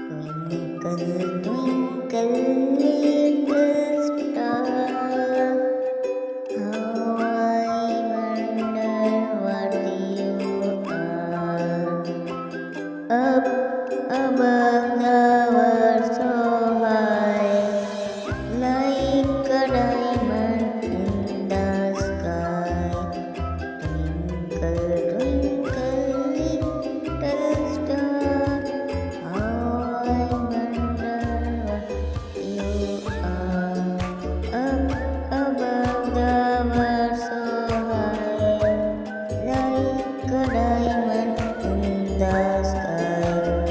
Twinkle, twinkle, little star, how I wonder what you are. Up above the so high, like a diamond in the sky. Twinkle, twinkle, little star, how I wonder what you are. Up above the world so high, like a diamond in the sky,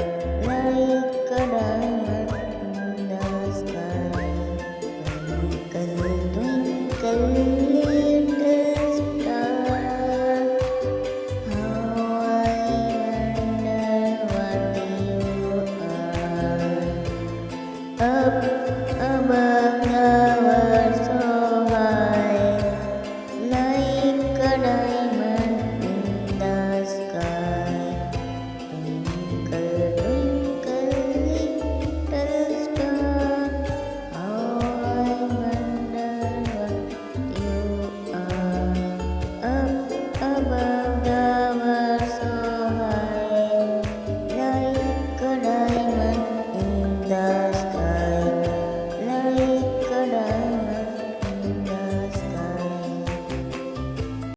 like a diamond in the sky. Twinkle, twinkle, little star, how I wonder what you are. Up